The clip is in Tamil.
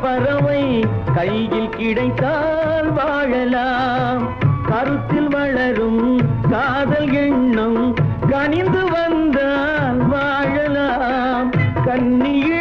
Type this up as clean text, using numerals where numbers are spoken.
பறவை கையில் கிடைத்தால் வாழலாம். கருத்தில் வளரும் காதல் எண்ணம் கனிந்து வந்தால் வாழலாம். கண்ணியில்